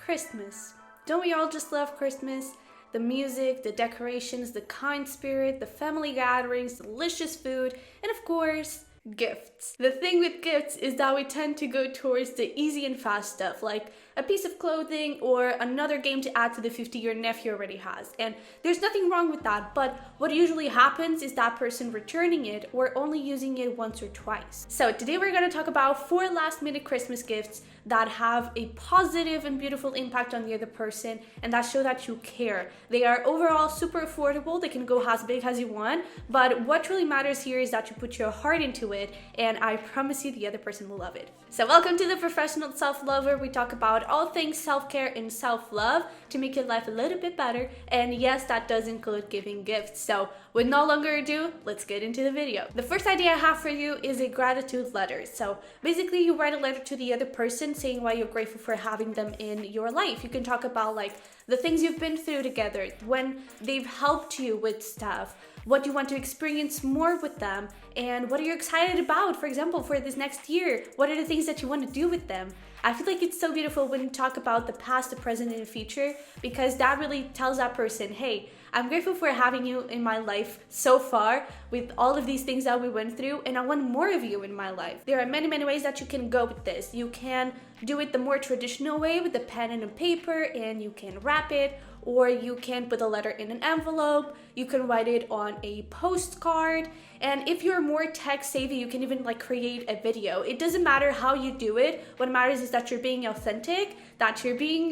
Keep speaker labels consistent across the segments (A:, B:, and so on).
A: Christmas. Don't we all just love Christmas? The music, the decorations, the kind spirit, the family gatherings, delicious food, and of course, gifts. The thing with gifts is that we tend to go towards the easy and fast stuff, like a piece of clothing or another game to add to the 50 your nephew already has. And there's nothing wrong with that, but what usually happens is that person returning it or only using it once or twice. So today we're going to talk about 4 last-minute Christmas gifts that have a positive and beautiful impact on the other person and that show that you care. They are overall super affordable. They can go as big as you want, but what really matters here is that you put your heart into it, and I promise you the other person will love it. So welcome to The Professional Self-Love, where we talk about all things self-care and self-love to make your life a little bit better. And yes, that does include giving gifts. So with no longer ado, let's get into the video. The first idea I have for you is a gratitude letter. So basically you write a letter to the other person saying why you're grateful for having them in your life. You can talk about like the things you've been through together, when they've helped you with stuff, what you want to experience more with them, and what are you excited about, for example, for this next year? What are the things that you want to do with them? I feel like it's so beautiful when you talk about the past, the present, and the future, because that really tells that person, hey, I'm grateful for having you in my life so far with all of these things that we went through, and I want more of you in my life. There are many, many ways that you can go with this. You can do it the more traditional way with a pen and a paper, and you can wrap it, or you can put a letter in an envelope. You can write it on a postcard. And if you're more tech savvy, you can even like create a video. It doesn't matter how you do it. What matters is that you're being authentic, that you're being,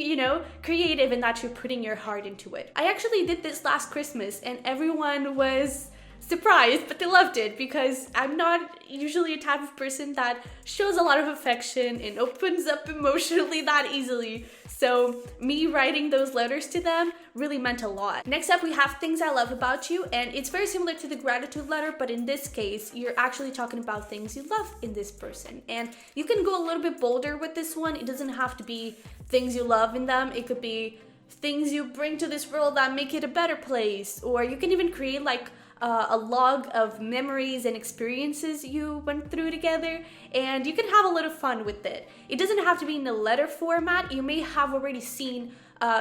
A: creative, and that you're putting your heart into it. I actually did this last Christmas and everyone was surprised, but they loved it because I'm not usually a type of person that shows a lot of affection and opens up emotionally that easily. So me writing those letters to them really meant a lot. Next up, we have things I love about you, and it's very similar to the gratitude letter, but in this case, you're actually talking about things you love in this person. And you can go a little bit bolder with this one. It doesn't have to be things you love in them. It could be things you bring to this world that make it a better place, or you can even create like a log of memories and experiences you went through together, and you can have a little fun with it. It doesn't have to be in a letter format. You may have already seen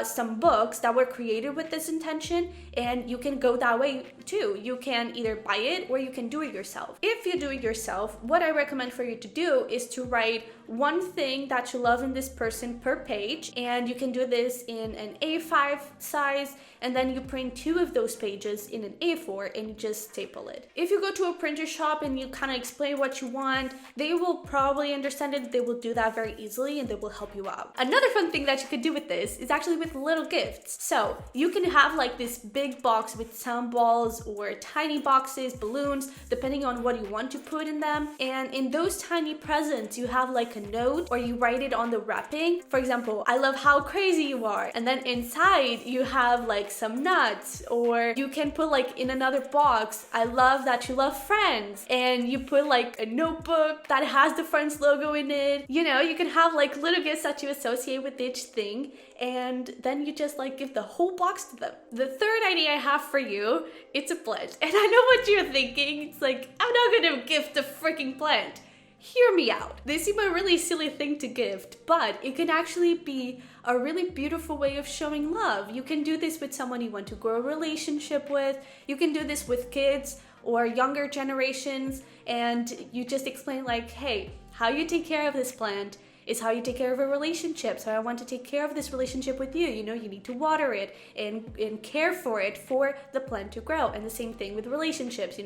A: some books that were created with this intention, and you can go that way too. You can either buy it or you can do it yourself. If you do it yourself, what I recommend for you to do is to write one thing that you love in this person per page, and you can do this in an A5 size, and then you print 2 of those pages in an A4 and you just staple it. If you go to a printer shop and you kind of explain what you want, they will probably understand it. They will do that very easily and they will help you out. Another fun thing that you could do with this is actually with little gifts. So you can have like this big box with sound balls or tiny boxes, balloons, depending on what you want to put in them. And in those tiny presents, you have like a note or you write it on the wrapping. For example, I love how crazy you are. And then inside you have like some nuts, or you can put like in another box, I love that you love Friends. And you put like a notebook that has the Friends logo in it. You can have like little gifts that you associate with each thing, and then you just like give the whole box to them. The third idea I have for you, it's a plant. And I know what you're thinking. It's like, I'm not gonna gift a freaking plant. Hear me out. They seem a really silly thing to gift, but it can actually be a really beautiful way of showing love. You can do this with someone you want to grow a relationship with. You can do this with kids or younger generations, and you just explain like, hey, how you take care of this plant is how you take care of a relationship. So I want to take care of this relationship with you. You need to water it and care for it for the plant to grow. And the same thing with relationships,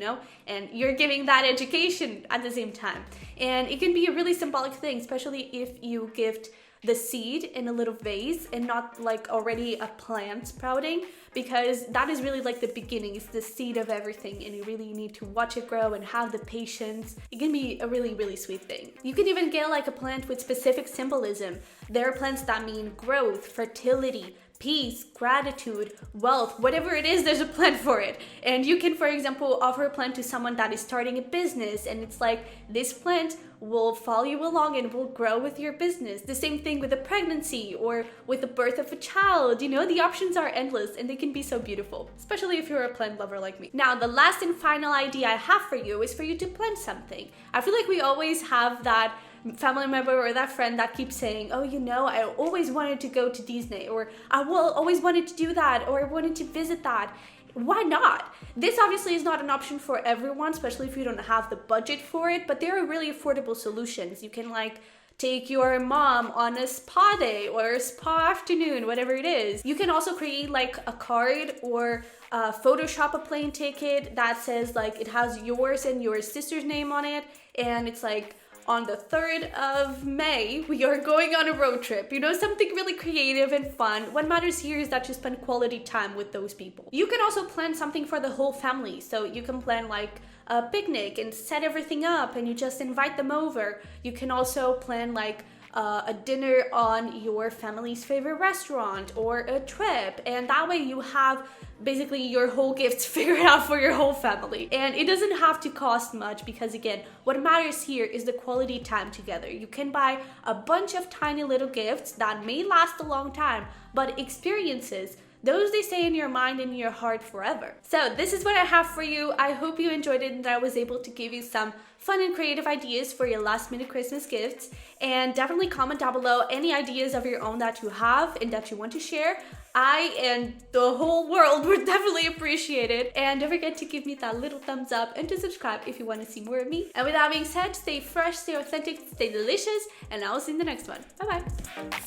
A: and you're giving that education at the same time. And it can be a really symbolic thing, especially if you gift the seed in a little vase and not like already a plant sprouting, because that is really like the beginning. It's the seed of everything, and you really need to watch it grow and have the patience. It can be a really, really sweet thing. You can even get like a plant with specific symbolism. There are plants that mean growth, fertility, peace, gratitude, wealth, whatever it is, there's a plant for it. And you can, for example, offer a plant to someone that is starting a business, and it's like, this plant will follow you along and will grow with your business. The same thing with a pregnancy or with the birth of a child. The options are endless and they can be so beautiful, especially if you're a plant lover like me. Now, the last and final idea I have for you is for you to plant something. I feel like we always have that family member or that friend that keeps saying, oh, you know, I always wanted to go to Disney, or I will always wanted to do that, or I wanted to visit that. Why not? This obviously is not an option for everyone, especially if you don't have the budget for it, but there are really affordable solutions. You can like take your mom on a spa day or a spa afternoon, whatever it is. You can also create like a card or Photoshop a plane ticket that says like it has yours and your sister's name on it, and it's like, on the 3rd of May, we are going on a road trip. You know, something really creative and fun. What matters here is that you spend quality time with those people. You can also plan something for the whole family. So you can plan like a picnic and set everything up and you just invite them over. You can also plan like a dinner on your family's favorite restaurant or a trip, and that way you have basically your whole gifts figured out for your whole family. And it doesn't have to cost much, because again, what matters here is the quality time together. You can buy a bunch of tiny little gifts that may last a long time, but experiences, those they stay in your mind and in your heart forever. So this is what I have for you. I hope you enjoyed it and that I was able to give you some fun and creative ideas for your last minute Christmas gifts. And definitely comment down below any ideas of your own that you have and that you want to share. I and the whole world would definitely appreciate it. And don't forget to give me that little thumbs up and to subscribe if you want to see more of me. And with that being said, stay fresh, stay authentic, stay delicious, and I'll see you in the next one. Bye bye.